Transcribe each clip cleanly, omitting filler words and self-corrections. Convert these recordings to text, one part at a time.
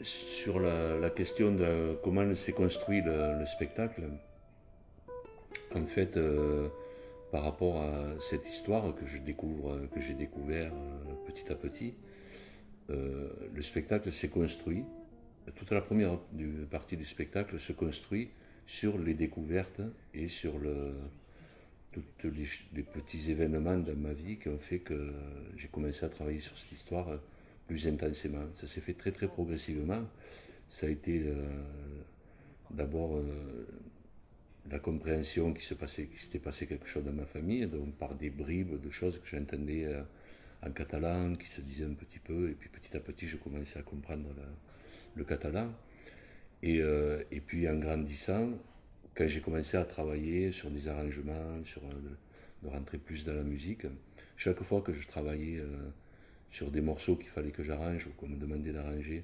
Sur la question de comment s'est construit le spectacle, en fait, par rapport à cette histoire que je découvre, que j'ai découvert petit à petit, le spectacle s'est construit. Toute la première partie du spectacle se construit sur les découvertes et sur tous les petits événements dans ma vie qui ont fait que j'ai commencé à travailler sur cette histoire plus intensément. Ça s'est fait très très progressivement. Ça a été d'abord la compréhension qu'il s'était passé quelque chose dans ma famille, donc par des bribes de choses que j'entendais en catalan, qui se disaient un petit peu, et puis petit à petit je commençais à comprendre le catalan. Et puis en grandissant, quand j'ai commencé à travailler sur des arrangements, de rentrer plus dans la musique, chaque fois que je travaillais sur des morceaux qu'il fallait que j'arrange ou qu'on me demandait d'arranger,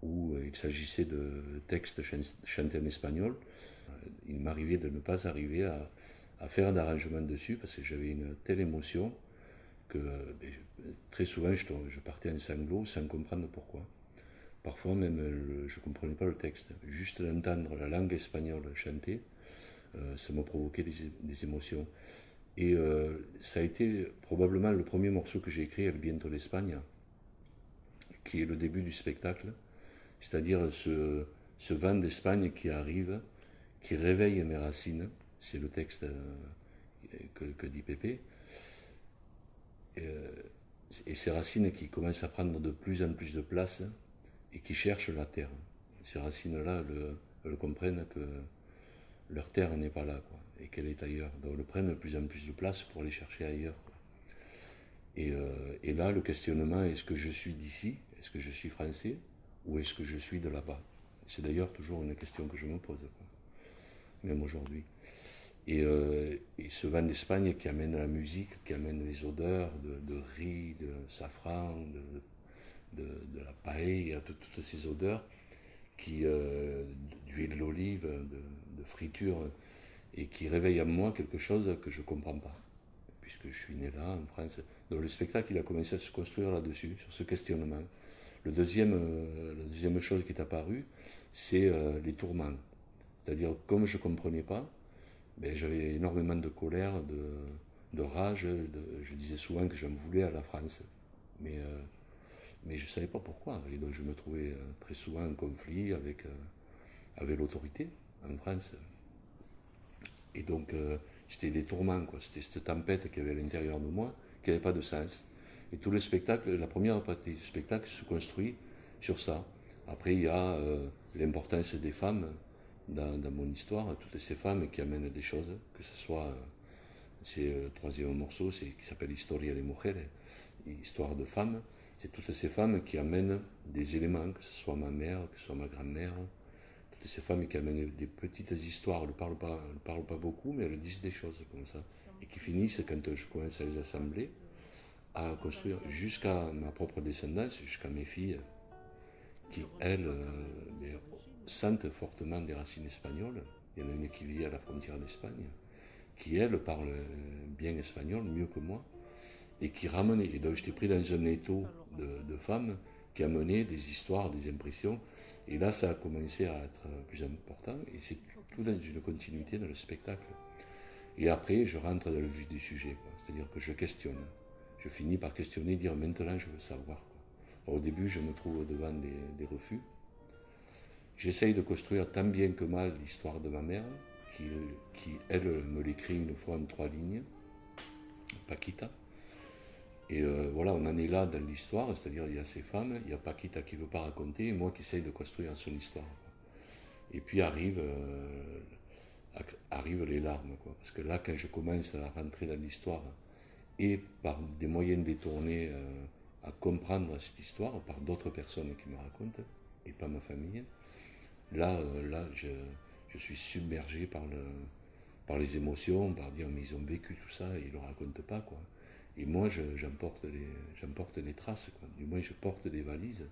où il s'agissait de textes chantés en espagnol, il m'arrivait de ne pas arriver à faire d'arrangement dessus parce que j'avais une telle émotion que très souvent je partais en sanglots sans comprendre pourquoi. Parfois même je ne comprenais pas le texte. Juste d'entendre la langue espagnole chanter, ça m'a provoqué des émotions. Et ça a été probablement le premier morceau que j'ai écrit, El Viento d'Espagne, qui est le début du spectacle, c'est-à-dire ce vent d'Espagne qui arrive, qui réveille mes racines, c'est le texte que dit Pépé, et ces racines qui commencent à prendre de plus en plus de place et qui cherchent la terre. Ces racines-là, elles comprennent que leur terre n'est pas là, quoi, et qu'elle est ailleurs. Donc elles prennent de plus en plus de place pour les chercher ailleurs, quoi. Et là, le questionnement, est-ce que je suis d'ici? Est-ce que je suis français? Ou est-ce que je suis de là-bas? C'est d'ailleurs toujours une question que je me pose, quoi, même aujourd'hui. Et ce vin d'Espagne qui amène la musique, qui amène les odeurs de riz, de safran, de la paella, toutes ces odeurs qui, d'huile d'olive, de friture, et qui réveillent en moi quelque chose que je ne comprends pas, puisque je suis né là, en France. Donc le spectacle, il a commencé à se construire là-dessus, sur ce questionnement. La deuxième chose qui est apparue, c'est les tourments. C'est-à-dire, comme je ne comprenais pas, ben, j'avais énormément de colère, de rage. Je disais souvent que j'en voulais à la France. Mais je ne savais pas pourquoi. Et donc je me trouvais très souvent en conflit avec l'autorité en France. Et donc c'était des tourments, quoi. C'était cette tempête qu'il y avait à l'intérieur de moi, qui n'avait pas de sens. Et tout le spectacle, la première partie du spectacle se construit sur ça. Après, il y a l'importance des femmes dans mon histoire, toutes ces femmes qui amènent des choses, que ce soit, c'est le troisième morceau, qui s'appelle Historia de Mujeres, histoire de femmes. C'est toutes ces femmes qui amènent des éléments, que ce soit ma mère, que ce soit ma grand-mère, toutes ces femmes qui amènent des petites histoires, elles ne parlent pas beaucoup, mais elles disent des choses comme ça. Et qui finissent, quand je commence à les assembler, à construire jusqu'à ma propre descendance, jusqu'à mes filles, qui, elles, sentent fortement des racines espagnoles. Il y en a une qui vit à la frontière d'Espagne, qui, elle, parle bien espagnol, mieux que moi, et qui ramenait. Et donc, j'étais pris dans un étau de femmes qui amenaient des histoires, des impressions. Et là, ça a commencé à être plus important, et c'est tout dans une continuité dans le spectacle. Et après, je rentre dans le vif du sujet, c'est-à-dire que je questionne. Je finis par questionner, dire maintenant je veux savoir, quoi. Au début, je me trouve devant des refus. J'essaye de construire tant bien que mal l'histoire de ma mère, qui elle, me l'écrit une fois en 3 lignes, Paquita. Et voilà, on en est là dans l'histoire, c'est-à-dire il y a ces femmes, il y a Paquita qui ne veut pas raconter, et moi qui essaye de construire son histoire, quoi. Et puis arrivent les larmes, quoi. Parce que là, quand je commence à rentrer dans l'histoire, et par des moyens détournés à comprendre cette histoire, par d'autres personnes qui me racontent, et pas ma famille, là je suis submergé par les émotions, par dire mais ils ont vécu tout ça et ils ne le racontent pas, quoi. Et moi j'emporte des traces, quoi. Du moins je porte des valises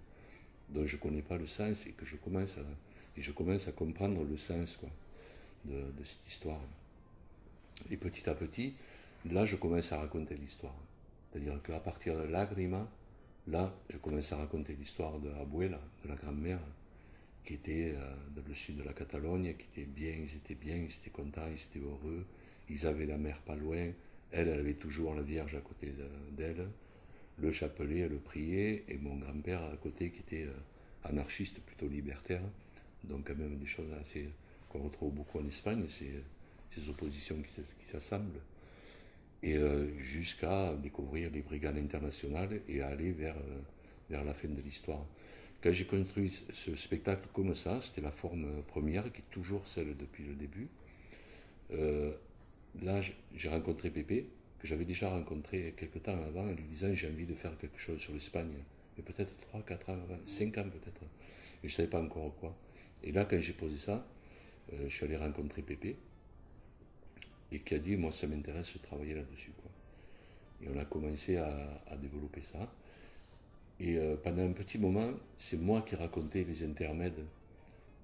dont je ne connais pas le sens et je commence à comprendre le sens, quoi, de cette histoire. Et petit à petit, là je commence à raconter l'histoire. C'est-à-dire qu'à partir de Lagrima, là, je commence à raconter l'histoire de Abuela, de la grand-mère, qui était dans le sud de la Catalogne, qui était bien, ils étaient contents, ils étaient heureux, ils avaient la mer pas loin, elle avait toujours la Vierge à côté d'elle, le chapelet, elle le priait, et mon grand-père à côté qui était anarchiste, plutôt libertaire, donc quand même des choses assez qu'on retrouve beaucoup en Espagne, ces oppositions qui s'assemblent, et jusqu'à découvrir les brigades internationales et à aller vers la fin de l'histoire. Quand j'ai construit ce spectacle comme ça, c'était la forme première, qui est toujours celle depuis le début. Là, j'ai rencontré Pépé, que j'avais déjà rencontré quelques temps avant, en lui disant j'ai envie de faire quelque chose sur l'Espagne, mais peut-être 3, 4 ans avant, 5 ans peut-être, et je ne savais pas encore quoi. Et là, quand j'ai posé ça, je suis allé rencontrer Pépé, et qui a dit moi ça m'intéresse de travailler là-dessus, quoi. Et on a commencé à développer ça. Et pendant un petit moment, c'est moi qui racontais les intermèdes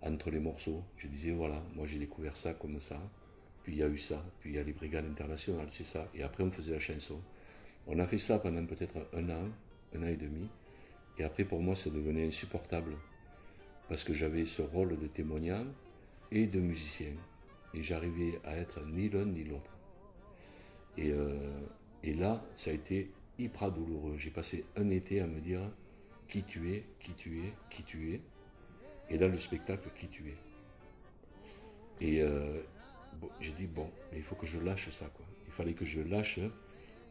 entre les morceaux. Je disais, voilà, moi j'ai découvert ça comme ça, puis il y a eu ça, puis il y a les brigades internationales, c'est ça. Et après, on faisait la chanson. On a fait ça pendant peut-être un an et demi. Et après, pour moi, ça devenait insupportable. Parce que j'avais ce rôle de témoignant et de musicien. Et j'arrivais à être ni l'un ni l'autre. Et, et là, ça a été hyper douloureux. J'ai passé un été à me dire qui tu es, qui tu es, qui tu es. Et là, le spectacle, qui tu es. Et bon, j'ai dit, bon, mais il faut que je lâche ça, quoi. Il fallait que je lâche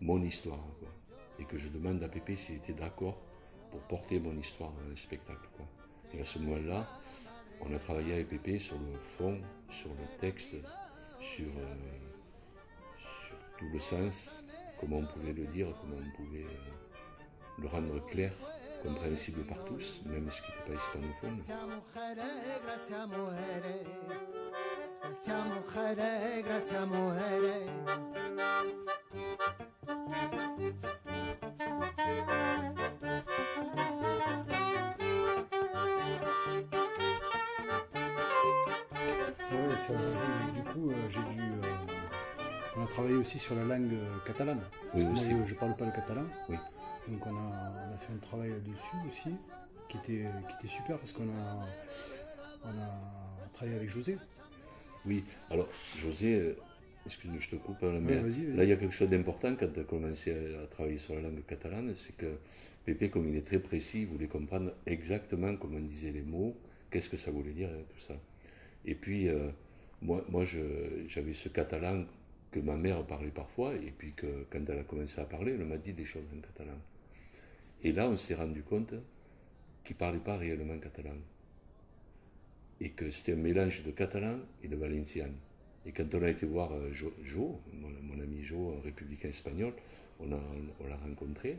mon histoire, quoi. Et que je demande à Pépé s'il était d'accord pour porter mon histoire à un spectacle, quoi. Et à ce moment-là, on a travaillé avec Pépé sur le fond, sur le texte, sur tout le sens, comment on pouvait le dire, comment on pouvait le rendre clair, compréhensible par tous, même ceux qui n'étaient pas hispanophones. Ouais, ça, du coup, j'ai dû. On a travaillé aussi sur la langue catalane. Parce Oui, que aussi. moi, je parle pas le catalan. Oui. Donc on a fait un travail là-dessus aussi, qui était super parce qu'on a travaillé avec José. Oui, alors José, excuse-moi, je te coupe, hein, Ouais, mais vas-y, là il vas-y. y a quelque chose d'important quand tu as commencé à travailler sur la langue catalane, c'est que Pépé, comme il est très précis, il voulait comprendre exactement comment on disait les mots, qu'est-ce que ça voulait dire, hein, tout ça. Et puis, j'avais ce catalan que ma mère parlait parfois, et puis que quand elle a commencé à parler, elle m'a dit des choses en catalan. Et là, on s'est rendu compte qu'il ne parlait pas réellement catalan, et que c'était un mélange de catalan et de valencian. Et quand on a été voir mon ami Jo, républicain espagnol, on l'a rencontré.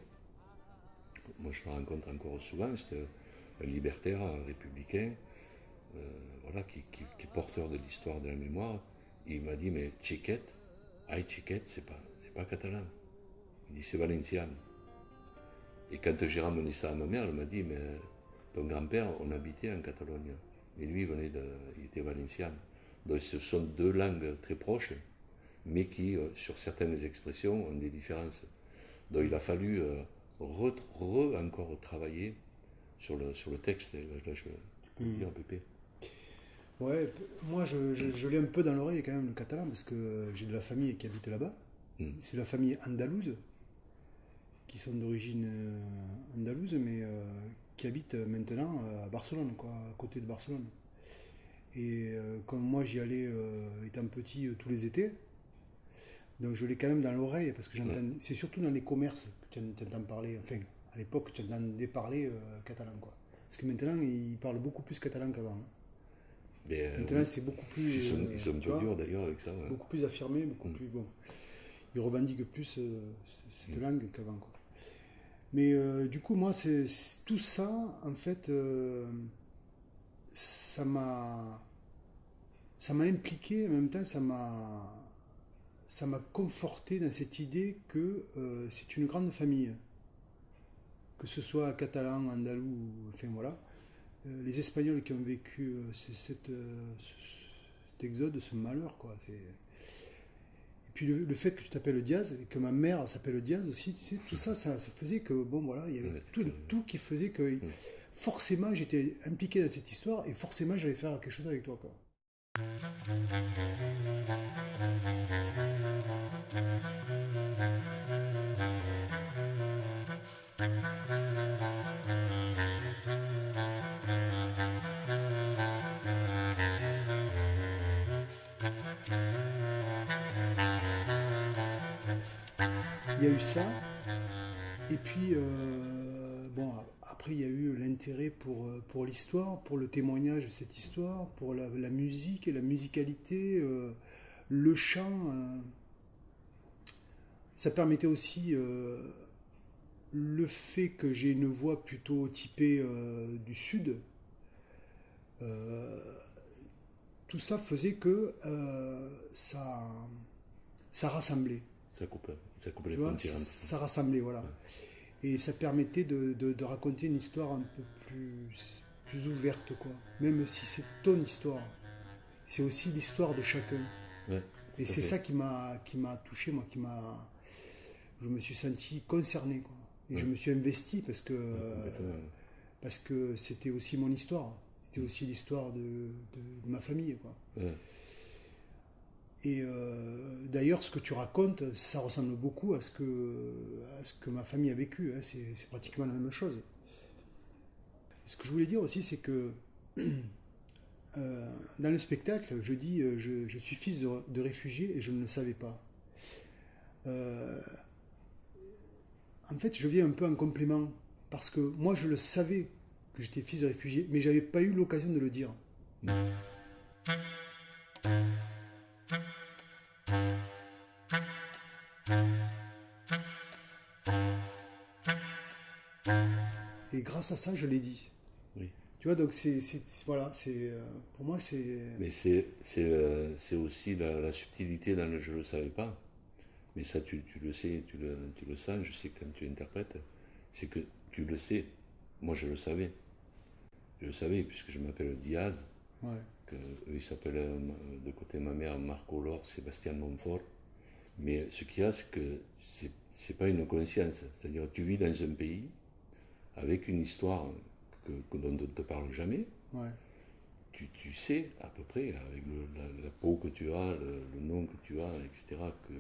Moi, je le rencontre encore souvent. C'est un libertaire, un républicain, voilà, qui est porteur de l'histoire de la mémoire. Et il m'a dit, mais Chiquette, Chiquette, c'est pas catalan. Il dit, c'est valencian. Et quand j'ai ramené ça à ma mère, elle m'a dit, mais ton grand-père, on habitait en Catalogne. Et lui, il était valencien. Donc ce sont deux langues très proches, mais qui, sur certaines expressions, ont des différences. Donc il a fallu encore travailler sur le texte. Là, tu peux le dire, Pépé. Ouais, moi je l'ai un peu dans l'oreille quand même le catalan parce que j'ai de la famille qui habite là-bas. C'est la famille andalouse, qui sont d'origine andalouse, mais qui habitent maintenant à Barcelone, quoi, à côté de Barcelone. Et comme moi j'y allais étant petit tous les étés, donc je l'ai quand même dans l'oreille parce que j'entends. C'est surtout dans les commerces que tu entends parler. Enfin, à l'époque, tu entendais parler catalan, quoi. Parce que maintenant, ils parlent beaucoup plus catalan qu'avant, hein. Mais, Maintenant, oui. c'est beaucoup plus. Ils sont un Tu peu vois, durs d'ailleurs avec ça. Ouais. beaucoup plus affirmé, beaucoup plus. Bon, ils revendiquent plus cette langue qu'avant, quoi. Mais du coup, moi, tout ça, en fait, ça m'a. Ça m'a impliqué, en même temps, ça m'a conforté dans cette idée que c'est une grande famille. Que ce soit catalan, andalou, enfin voilà. Les Espagnols qui ont vécu cet exode, ce malheur, quoi. Et puis le fait que tu t'appelles Diaz et que ma mère s'appelle Diaz aussi, tu sais, tout ça, ça faisait que, bon, voilà, il y avait tout qui faisait que forcément j'étais impliqué dans cette histoire et forcément j'allais faire quelque chose avec toi, quoi. Il y a eu ça, et puis bon, après il y a eu l'intérêt pour l'histoire, pour le témoignage de cette histoire, pour la musique et la musicalité, le chant. Ça permettait aussi le fait que j'ai une voix plutôt typée du sud. euh, Tout ça faisait que ça rassemblait. Ça coupe les Tu vois, frontières. ça rassemblait, voilà. Ouais. Et ça permettait de raconter une histoire un peu plus ouverte, quoi. Même si c'est ton histoire, c'est aussi l'histoire de chacun. Ouais, Et c'est ça qui m'a touché, moi, je me suis senti concerné, quoi. Et je me suis investi parce que c'était aussi mon histoire. C'était aussi l'histoire de ma famille, quoi. Ouais. Et d'ailleurs, ce que tu racontes, ça ressemble beaucoup à ce que ma famille a vécu. Hein. C'est pratiquement la même chose. Ce que je voulais dire aussi, c'est que dans le spectacle, je dis je suis fils de réfugié et je ne le savais pas. En fait, je viens un peu en complément parce que moi, je le savais que j'étais fils de réfugié, mais j'avais pas eu l'occasion de le dire. Et grâce à ça, je l'ai dit. Oui. Tu vois, donc voilà, pour moi, c'est. Mais c'est aussi la subtilité dans le je ne le savais pas. Mais ça, tu le sais, tu le sens, je sais quand tu interprètes, c'est que tu le sais. Moi, je le savais. Je le savais, puisque je m'appelle Diaz, Ouais. que eux, ils s'appellent, de côté de ma mère, Marco Laure, Sébastien Montfort. Mais ce qu'il y a, c'est que c'est pas une conscience. C'est-à-dire, tu vis dans un pays avec une histoire dont on ne te parle jamais. Ouais. Tu sais à peu près, avec la peau que tu as, le nom que tu as, etc., que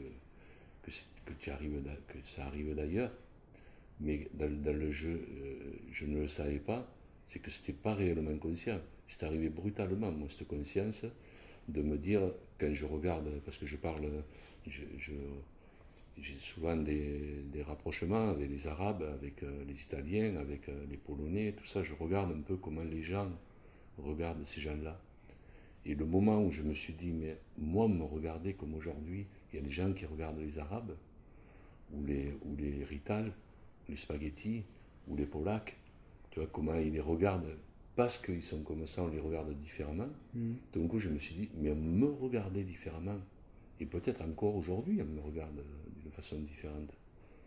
ça arrive d'ailleurs. Mais dans le jeu, je ne le savais pas, c'est que c'était pas réellement conscient. C'est arrivé brutalement, moi, cette conscience, de me dire, quand je regarde, parce que je parle, j'ai souvent des rapprochements avec les Arabes, avec les Italiens, avec les Polonais, tout ça, je regarde un peu comment les gens regardent ces gens-là. Et le moment où je me suis dit, mais moi, me regarder comme aujourd'hui, il y a des gens qui regardent les Arabes, ou les Rital, les spaghettis, ou les Polacs, tu vois, comment ils les regardent, parce qu'ils sont comme ça, on les regarde différemment. Donc, je me suis dit, mais me regarder différemment, et peut-être encore aujourd'hui, on me regarde d'une façon différente,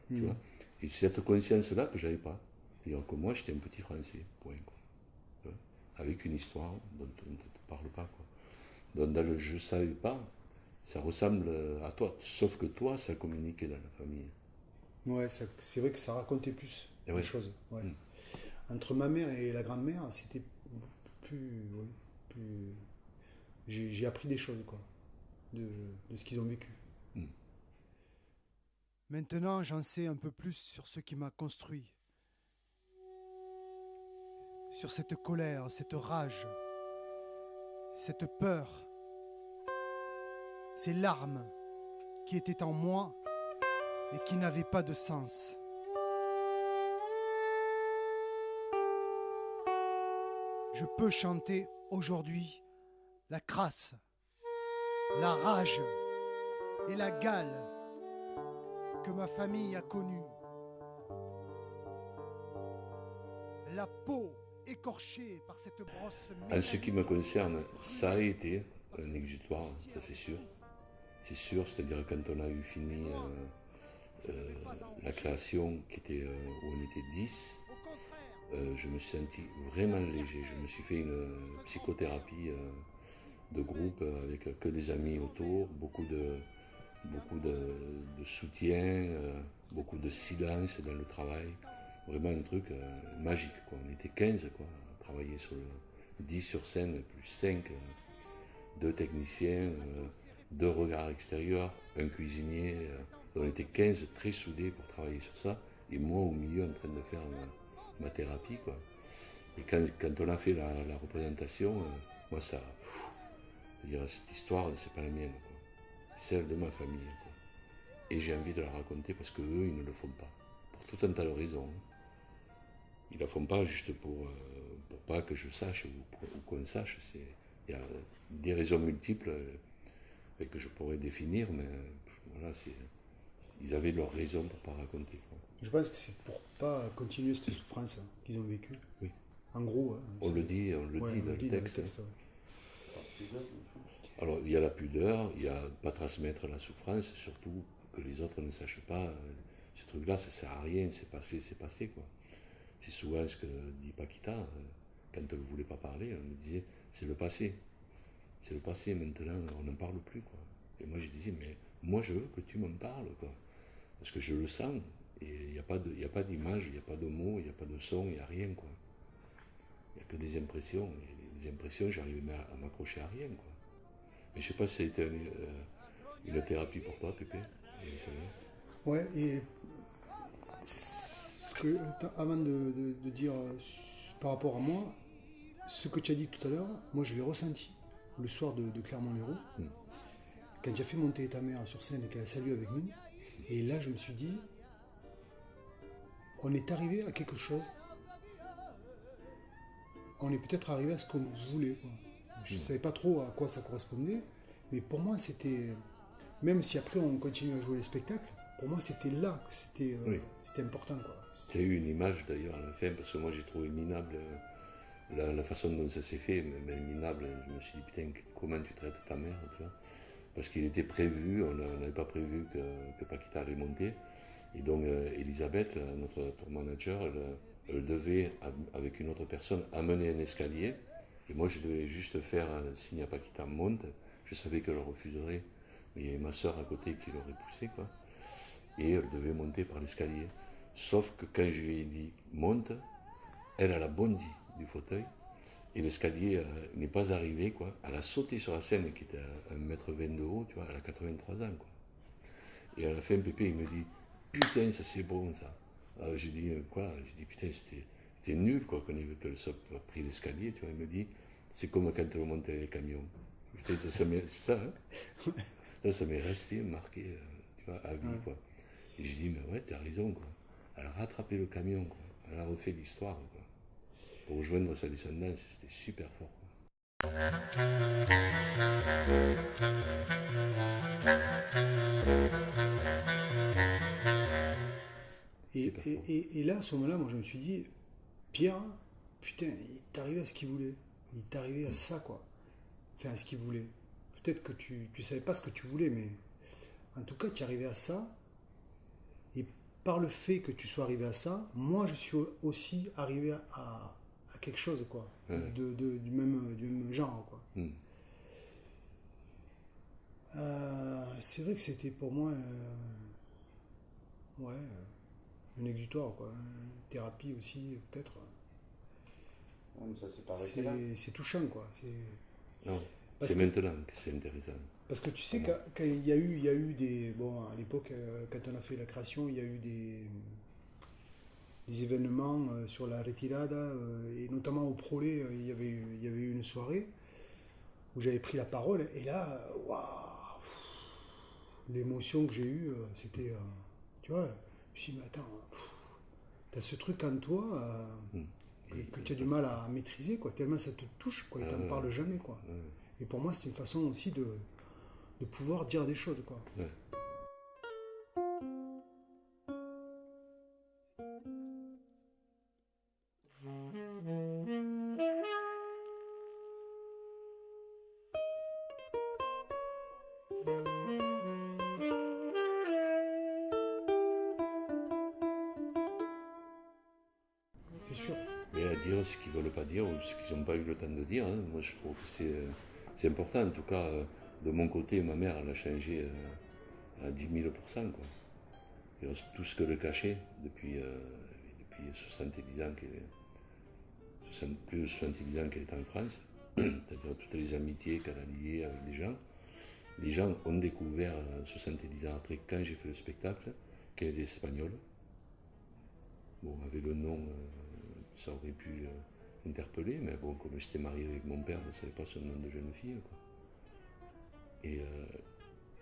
tu vois. Et c'est cette conscience-là que j'avais pas. C'est-à-dire que moi, j'étais un petit Français, point, quoi. Tu vois, avec une histoire dont on ne te parle pas, quoi. Donc, dans le je ne savais pas, ça ressemble à toi, sauf que toi, ça communiquait dans la famille. Ouais, c'est vrai que ça racontait plus Et les ouais. choses. Ouais. Entre ma mère et la grand-mère, c'était plus. Oui, plus... J'ai appris des choses, quoi, de ce qu'ils ont vécu. Maintenant, j'en sais un peu plus sur ce qui m'a construit. Sur cette colère, cette rage, cette peur, ces larmes qui étaient en moi et qui n'avaient pas de sens. Je peux chanter aujourd'hui la crasse, la rage et la gale que ma famille a connue. La peau écorchée par cette brosse mécanique. En ce qui me concerne, ça a été un exutoire, ça c'est sûr. C'est sûr, c'est-à-dire quand on a eu fini la création qui était, où on était 10, je me suis senti vraiment léger. Je me suis fait une psychothérapie de groupe avec que des amis autour, beaucoup beaucoup de soutien, beaucoup de silence dans le travail. Vraiment un truc magique, quoi. On était 15, quoi, à travailler sur le 10 sur scène, plus 5, 2 techniciens, 2 regards extérieurs, un cuisinier. On était 15 très soudés pour travailler sur ça, et moi au milieu en train de faire ma thérapie, quoi. Et quand on a fait la représentation, moi ça, je veux dire, cette histoire, c'est pas la mienne, quoi. C'est celle de ma famille, quoi. Et j'ai envie de la raconter parce que eux, ils ne le font pas. Pour tout un tas de raisons. Ils ne la font pas juste pour pas que je sache ou qu'on sache. Il y a des raisons multiples que je pourrais définir, mais voilà, ils avaient leurs raisons pour ne pas raconter, quoi. Je pense que c'est pour pas continuer cette souffrance qu'ils ont vécue. Oui. En gros. On le dit dans le texte. Ouais. Alors, il y a la pudeur, il y a pas transmettre la souffrance, surtout que les autres ne sachent pas. Ce truc-là, ça sert à rien, c'est passé, quoi. C'est souvent ce que dit Paquita, quand elle ne voulait pas parler, elle me disait, c'est le passé. C'est le passé, maintenant, on n'en parle plus, quoi. Et moi, je disais, mais moi, je veux que tu m'en parles, quoi. Parce que je le sens, et il n'y a pas d'image, il n'y a pas de mots, il n'y a pas de son, il n'y a rien, quoi. Il n'y a que des impressions. Et les impressions, j'arrivais à m'accrocher à rien, quoi. Mais je ne sais pas si c'était une thérapie pour toi, Pépé. Ouais, et avant de dire par rapport à moi, ce que tu as dit tout à l'heure, moi je l'ai ressenti le soir de Clermont-Lérault, quand tu as fait monter ta mère sur scène et qu'elle a salué avec nous. Et là, je me suis dit, on est arrivé à quelque chose. On est peut-être arrivé à ce qu'on voulait, quoi. Je ne savais pas trop à quoi ça correspondait, mais pour moi, c'était... Même si après on continue à jouer les spectacles, pour moi, c'était là que c'était important, quoi. Tu as eu une image, d'ailleurs, à la fin, parce que moi, j'ai trouvé minable la façon dont ça s'est fait, mais minable. Je me suis dit, putain, comment tu traites ta mère, tu vois. Parce qu'il était prévu, on n'avait pas prévu que Paquita allait monter. Et donc, Elisabeth, notre tour manager, elle devait, avec une autre personne, amener un escalier. Et moi, je devais juste faire un signe à Paquita, monte. Je savais qu'elle refuserait, mais il y avait ma soeur à côté qui l'aurait poussée, quoi. Et elle devait monter par l'escalier. Sauf que quand je lui ai dit monte, elle a bondi du fauteuil. Et l'escalier n'est pas arrivé, quoi. Elle a sauté sur la scène qui était à 1,20 m de haut, tu vois, elle a 83 ans, quoi. Et à la fin, Pépé, il me dit, putain, ça c'est bon, ça. Alors j'ai dit, quoi? J'ai dit, putain, c'était nul, quoi, qu'elle soit pris l'escalier, tu vois. Il me dit, c'est comme quand elle montait les camions. Putain, ça, hein? Ça m'est resté marqué, tu vois, à vie, quoi. Et je dis, mais ouais, t'as raison, quoi. Elle a rattrapé le camion, quoi. Elle a refait l'histoire, quoi. Pour rejoindre sa descendance, c'était super fort, quoi. Et là, à ce moment-là, moi, je me suis dit, Pierre, putain, il t'est arrivé à ce qu'il voulait. Il t'est arrivé à ça, quoi. Enfin, à ce qu'il voulait. Peut-être que tu savais pas ce que tu voulais, mais en tout cas, tu es arrivé à ça. Et par le fait que tu sois arrivé à ça, moi, je suis aussi arrivé à quelque chose, quoi. Du même genre, quoi. C'est vrai que c'était pour moi un exutoire, quoi. Une thérapie aussi, peut-être. C'est touchant, quoi. Non, c'est maintenant que c'est intéressant. Parce que tu sais, quand il y a eu des... Bon, à l'époque, quand on a fait la création, il y a eu des événements sur la retirada, et notamment au Prolet, il y avait eu une soirée où j'avais pris la parole, et là, waouh, l'émotion que j'ai eue, c'était... tu vois, je me suis dit, mais attends, t'as ce truc en toi que tu as du mal à maîtriser, quoi, tellement ça te touche, quoi, et t'en parles jamais, quoi. Et pour moi, c'est une façon aussi de pouvoir dire des choses, quoi. C'est sûr. Mais à dire ce qu'ils ne veulent pas dire ou ce qu'ils n'ont pas eu le temps de dire, hein. Moi je trouve que c'est important. En tout cas, de mon côté, ma mère, elle a changé à 10 000%, quoi. Et tout ce que le cachait depuis 70 ans, plus de 70 ans qu'elle est en France, c'est-à-dire toutes les amitiés qu'elle a liées avec les gens ont découvert 70 ans après, quand j'ai fait le spectacle, qu'elle était espagnole. Bon, avec le nom, ça aurait pu interpeller, mais bon, comme j'étais marié avec mon père, je ne savais pas son nom de jeune fille, quoi.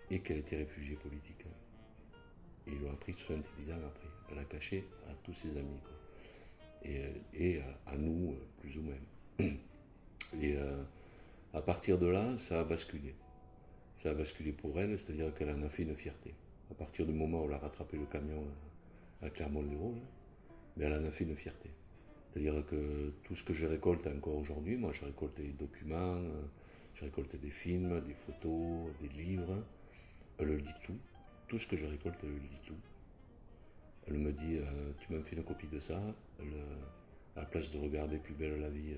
Et qu'elle était réfugiée politique. Et ils l'ont appris 70 ans après. Elle l'a caché à tous ses amis, quoi. Et à nous, plus ou moins. Et à partir de là, ça a basculé. Ça a basculé pour elle, c'est-à-dire qu'elle en a fait une fierté. À partir du moment où elle a rattrapé le camion à Clermont-Lérault, mais elle en a fait une fierté. C'est-à-dire que tout ce que je récolte encore aujourd'hui, moi je récolte des documents, je récolte des films, des photos, des livres, elle lit tout. Tout ce que je récolte, elle lit tout. Elle me dit, tu m'as fait une copie de ça. À la place de regarder Plus belle la vie,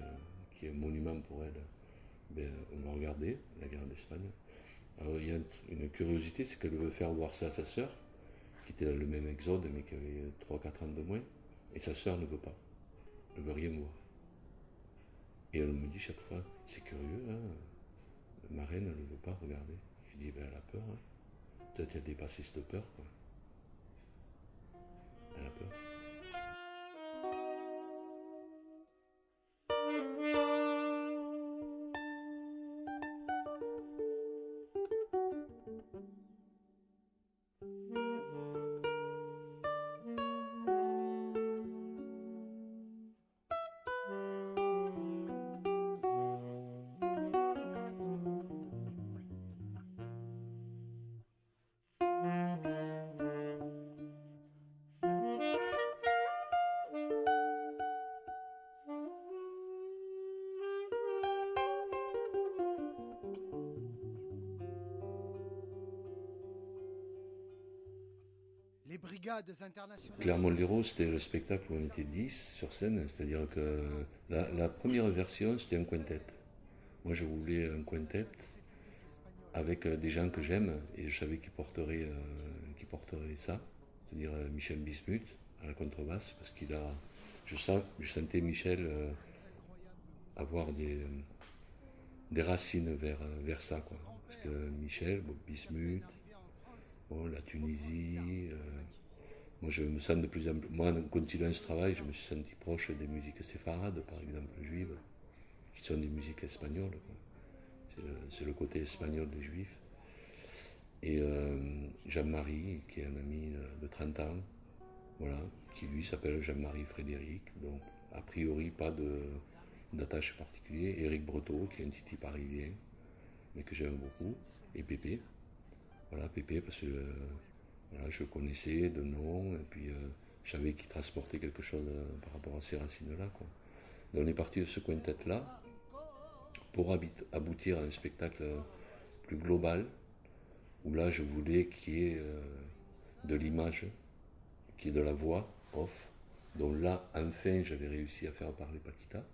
qui est un monument pour elle, ben, on va regarder la guerre d'Espagne. Alors il y a une curiosité, c'est qu'elle veut faire voir ça à sa sœur, qui était dans le même exode, mais qui avait 3-4 ans de moins. Et sa sœur ne veut pas. Elle ne veut rien voir. Et elle me dit chaque fois, c'est curieux, hein, ma reine, elle ne veut pas regarder. Je dis, ben, elle a peur, hein. Peut-être qu'elle a dépassé cette peur, quoi. Elle a peur. Les brigades internationales. Clermont-Lérault, c'était le spectacle où on était 10 sur scène, c'est-à-dire que la première version, c'était un quintet. Moi, je voulais un quintet avec des gens que j'aime, et je savais qui porterait ça, c'est-à-dire Michel Bismuth à la contrebasse, parce je sentais Michel avoir des racines vers ça, quoi. Parce que Michel, bon, Bismuth, bon, la Tunisie. Moi, je me sens de plus en plus. Moi, en continuant ce travail, je me suis senti proche des musiques séfarades, par exemple, juives, qui sont des musiques espagnoles, quoi. C'est le côté espagnol des juifs. Et Jean-Marie, qui est un ami de 30 ans, voilà, qui lui s'appelle Jean-Marie Frédéric, donc a priori pas d'attache particulière. Éric Breteau, qui est un titi parisien, mais que j'aime beaucoup, et Pépé. Voilà, Pépé, parce que voilà, je le connaissais de nom, et puis je savais qu'il transportait quelque chose par rapport à ces racines-là, quoi. Donc on est parti de ce quintet-là pour aboutir à un spectacle plus global, où là je voulais qu'il y ait de l'image, qu'il y ait de la voix off. Donc là, enfin, j'avais réussi à faire parler Paquita,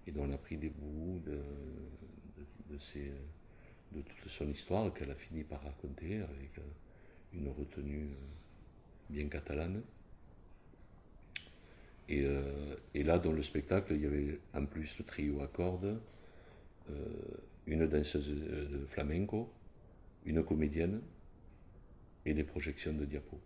et donc on a pris des bouts de toute son histoire qu'elle a fini par raconter avec une retenue bien catalane. Et là, dans le spectacle, il y avait en plus le trio à cordes, une danseuse de flamenco, une comédienne et des projections de diapos.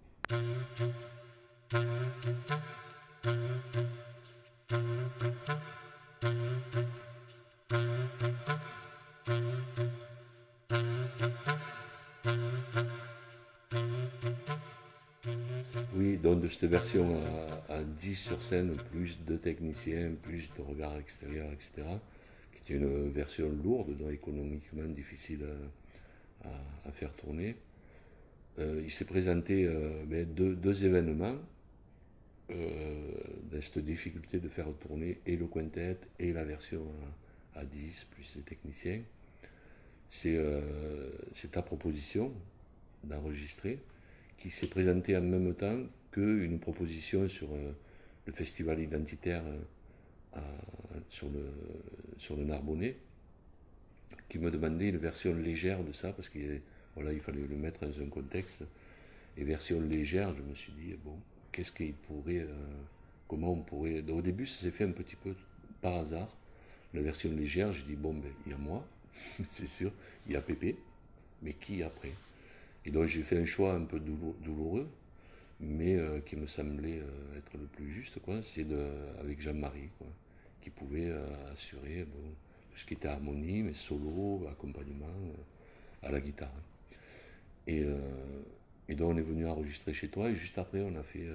Oui, donc de cette version à 10 sur scène, plus de techniciens, plus de regards extérieurs, etc., qui était une version lourde, donc économiquement difficile à faire tourner. Il s'est présenté deux événements dans cette difficulté de faire tourner et le quintet et la version à 10 plus les techniciens. C'est ta proposition d'enregistrer qui s'est présentée en même temps qu'une proposition sur le festival identitaire sur le Narbonnais, qui me demandait une version légère de ça, parce qu'on voilà, il fallait le mettre dans un contexte. Et version légère, je me suis dit, bon, qu'est-ce qu'il pourrait, comment on pourrait... Au début, ça s'est fait un petit peu par hasard. La version légère, j'ai dit, bon, ben, il y a moi, c'est sûr, il y a Pépé, mais qui après? Et donc j'ai fait un choix un peu douloureux, mais qui me semblait être le plus juste, quoi. C'est avec Jean-Marie, quoi, qui pouvait assurer bon, tout ce qui était harmonie, mais solo, accompagnement à la guitare. Et, et donc on est venu enregistrer chez toi, et juste après on a fait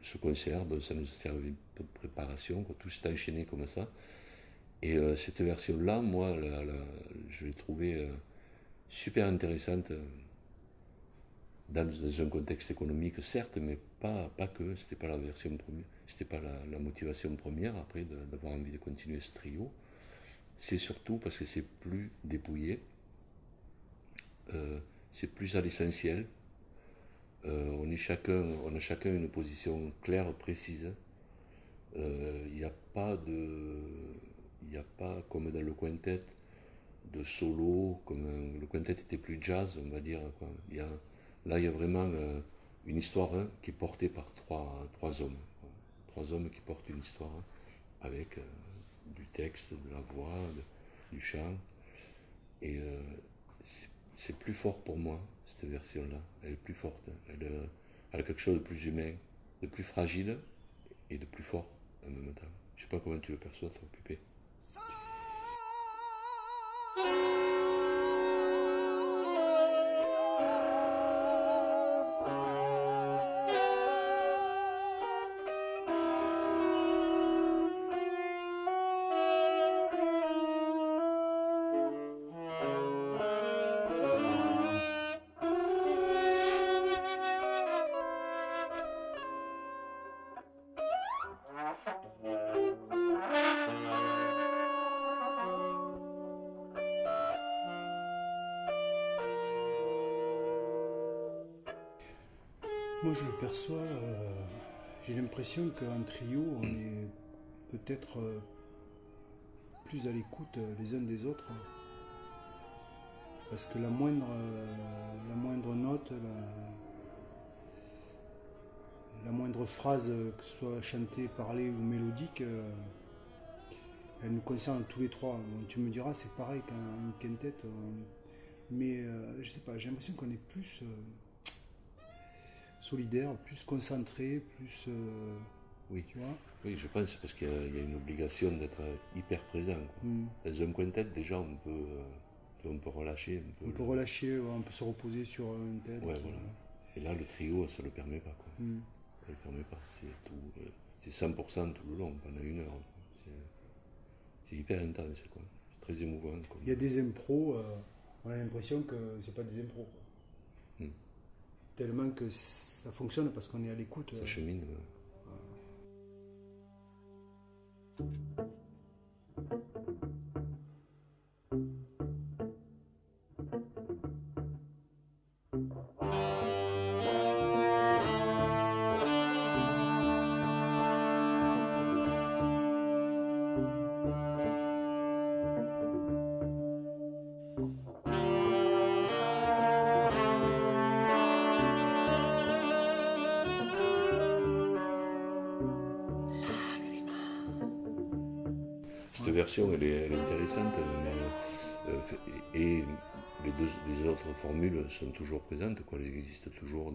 ce concert, donc ça nous a servi un peu de préparation, quoi. Tout s'est enchaîné comme ça. Et cette version-là, moi, je l'ai trouvée super intéressante dans un contexte économique, certes, mais pas que. C'était pas la version première, c'était pas la motivation première après d'avoir envie de continuer ce trio. C'est surtout parce que c'est plus dépouillé, c'est plus à l'essentiel. On a chacun une position claire, précise. Il n'y a pas comme dans le quintet de solo, comme le quintet était plus jazz, on va dire, quoi. Là, il y a vraiment une histoire qui est portée par trois hommes. Quoi. Trois hommes qui portent une histoire avec du texte, de la voix, du chant. Et c'est plus fort pour moi, cette version-là. Elle est plus forte. Elle a quelque chose de plus humain, de plus fragile et de plus fort en même temps. Je sais pas comment tu le perçois, toi, Pépé. Moi, je le perçois, j'ai l'impression qu'en trio, on est peut-être plus à l'écoute les uns des autres. Parce que la moindre note, la moindre phrase, que ce soit chantée, parlée ou mélodique, elle nous concerne tous les trois. Donc, tu me diras, c'est pareil qu'un quintet. Mais je sais pas, j'ai l'impression qu'on est plus solidaire, plus concentré, plus... Oui. Tu vois. Oui, je pense parce qu'il y a une obligation d'être hyper présent. Quoi. Dans un quintet, déjà, on peut relâcher. On peut relâcher, on peut se reposer sur un tel. Ouais, voilà. Et là, le trio, ça ne le permet pas. Quoi. Ça le permet pas. C'est 100% tout le long, pendant une heure. C'est hyper intense, quoi. C'est très émouvant. Il y a des impros, on a l'impression que c'est pas des impros. Tellement que ça fonctionne parce qu'on est à l'écoute. Ça chemine. Cette version, elle est intéressante, mais, et les autres formules sont toujours présentes, quoi. Elles existent toujours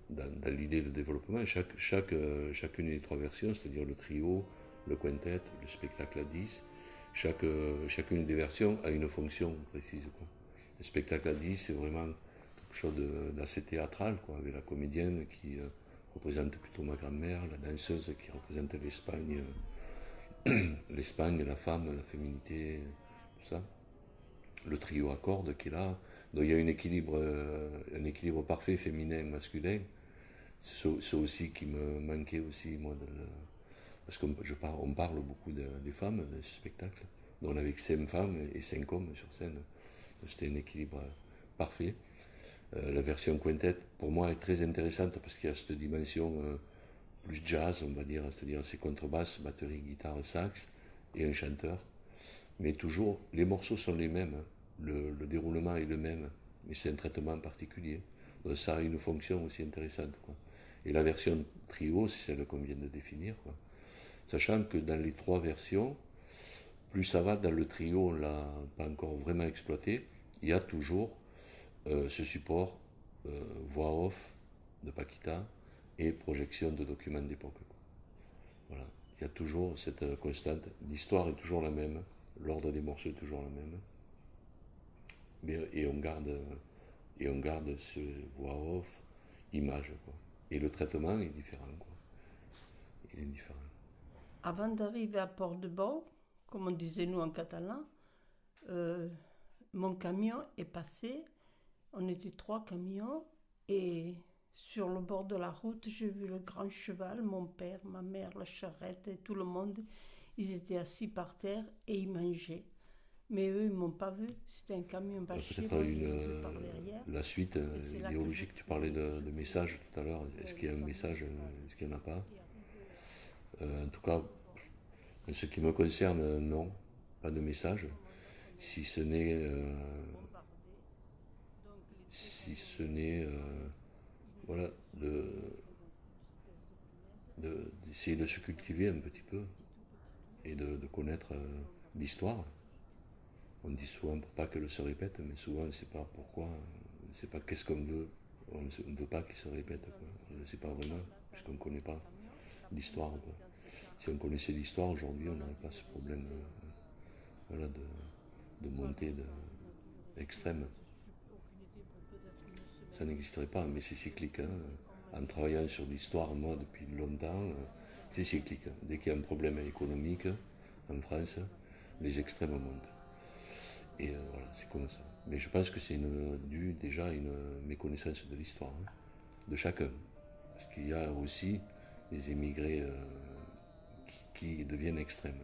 dans l'idée de développement. Chacune des trois versions, c'est-à-dire le trio, le quintet, le spectacle à 10, chacune des versions a une fonction précise, quoi. Le spectacle à 10, c'est vraiment quelque chose d'assez théâtral, quoi, avec la comédienne qui représente plutôt ma grand-mère, la danseuse qui représente l'Espagne, la femme, la féminité, tout ça. Le trio à cordes qui est là. Donc il y a un équilibre parfait féminin-masculin. C'est aussi qui me manquait aussi, moi, parce qu'on parle beaucoup des femmes dans ce spectacle. Donc on avait 5 femmes et 5 hommes sur scène. Donc c'était un équilibre parfait. La version quintet, pour moi, est très intéressante parce qu'il y a cette dimension plus jazz, on va dire, c'est-à-dire c'est contrebasse, batterie, guitare, sax et un chanteur. Mais toujours, les morceaux sont les mêmes, hein. Le déroulement est le même, mais c'est un traitement particulier. Donc ça a une fonction aussi intéressante, quoi. Et la version trio, c'est celle qu'on vient de définir, quoi. Sachant que dans les trois versions, plus ça va, dans le trio, on ne l'a pas encore vraiment exploité, il y a toujours ce support voix off de Paquita et projection de documents d'époque. Voilà. Il y a toujours cette constante. L'histoire est toujours la même, l'ordre des morceaux est toujours la même. Et on garde ce voix off, image, quoi. Et le traitement est différent, quoi. Il est différent. Avant d'arriver à Port-de-Bon, comme on disait nous en catalan, mon camion est passé. On était 3 camions et sur le bord de la route, j'ai vu le grand cheval, mon père, ma mère, la charrette et tout le monde. Ils étaient assis par terre et ils mangeaient. Mais eux, ils ne m'ont pas vu. C'était un camion bâché. Peut-être la suite idéologique. Tu parlais de message tout à l'heure. Est-ce qu'il y a un message? Est-ce qu'il n'y en a pas? En tout cas, en ce qui me concerne, non. Pas de message. Si ce n'est voilà, d'essayer de se cultiver un petit peu et de connaître l'histoire. On dit souvent pour pas qu'elle se répète, mais souvent on ne sait pas pourquoi, on ne sait pas qu'est-ce qu'on veut, on ne veut pas qu'il se répète, quoi. On ne sait pas vraiment, puisqu'on ne connaît pas l'histoire, quoi. Si on connaissait l'histoire aujourd'hui, on n'aurait pas ce problème voilà, de montée extrême. Ça n'existerait pas, mais c'est cyclique, hein. En travaillant sur l'histoire, moi, depuis longtemps, c'est cyclique. Dès qu'il y a un problème économique en France, les extrêmes montent. Et voilà, c'est comme ça. Mais je pense que c'est dû déjà à une méconnaissance de l'histoire, hein, de chacun. Parce qu'il y a aussi des émigrés qui deviennent extrêmes.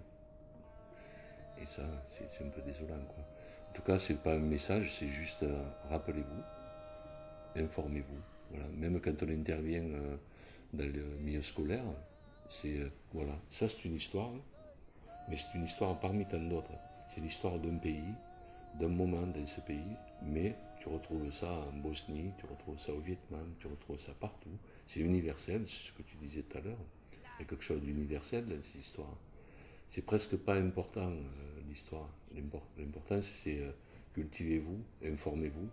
Et ça, c'est un peu désolant, quoi. En tout cas, c'est pas un message, c'est juste rappelez-vous, informez-vous. Voilà. Même quand on intervient dans le milieu scolaire, c'est voilà, ça c'est une histoire, mais c'est une histoire parmi tant d'autres. C'est l'histoire d'un pays, d'un moment dans ce pays, mais tu retrouves ça en Bosnie, tu retrouves ça au Vietnam, tu retrouves ça partout. C'est universel, c'est ce que tu disais tout à l'heure. Il y a quelque chose d'universel dans cette histoire. C'est presque pas important l'histoire. L'important c'est cultivez-vous, informez-vous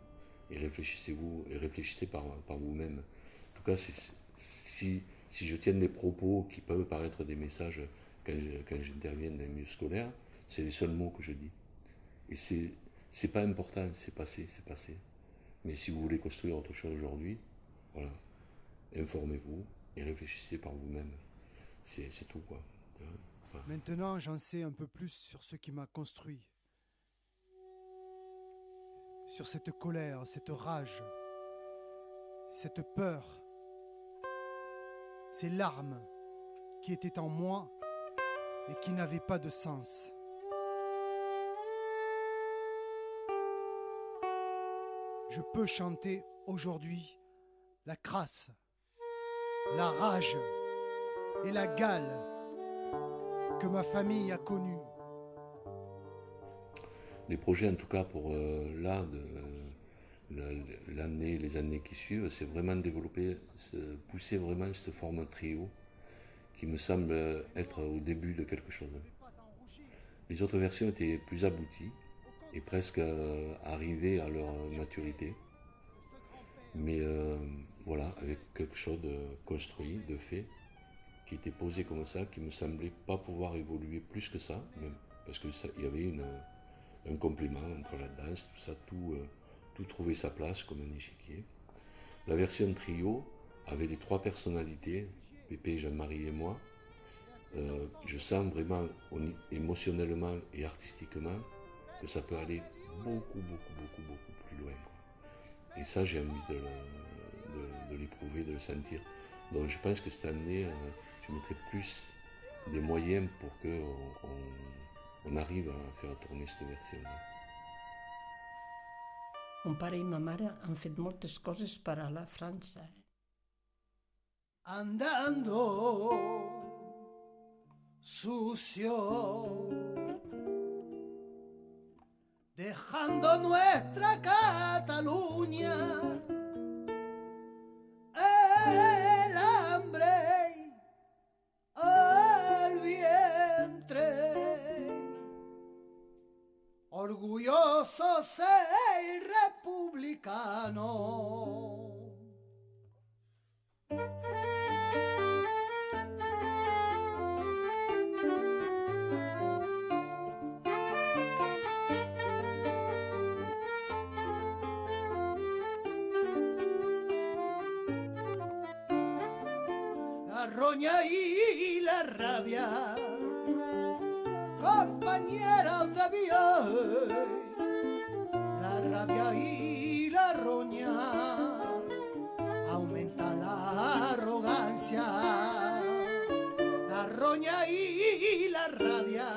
et réfléchissez par vous-même. En tout cas, si je tiens des propos qui peuvent paraître des messages quand j'interviens dans les milieux scolaires, c'est les seuls mots que je dis. Et c'est pas important, c'est passé. Mais si vous voulez construire autre chose aujourd'hui, voilà, informez-vous et réfléchissez par vous-même. C'est tout, quoi. Voilà. Maintenant, j'en sais un peu plus sur ce qui m'a construit. Sur cette colère, cette rage, cette peur, ces larmes qui étaient en moi et qui n'avaient pas de sens. Je peux chanter aujourd'hui la crasse, la rage et la gale que ma famille a connue. Les projets, en tout cas pour l'année, les années qui suivent, c'est vraiment développer, pousser vraiment cette forme trio qui me semble être au début de quelque chose. Les autres versions étaient plus abouties et presque arrivées à leur maturité. Mais voilà, avec quelque chose de construit, de fait, qui était posé comme ça, qui me semblait pas pouvoir évoluer plus que ça, même, parce que il y avait un complément entre la danse, tout ça, tout trouvait sa place comme un échiquier. La version trio avait les 3 personnalités, Pépé, Jean-Marie et moi. Je sens vraiment émotionnellement et artistiquement que ça peut aller beaucoup plus loin, quoi. Et ça, j'ai envie de l'éprouver, de le sentir. Donc je pense que cette année, je mettrai plus des moyens pour qu'on arrive à faire tourner cette version-là. Mon pare i ma mare han fet moltes coses per a la França. Andando sucio cuando nuestra Cataluña el hambre al vientre, orgulloso ser republicano. La roña y la rabia, compañeras de viaje, la rabia y la roña, aumenta la arrogancia, la roña y la rabia,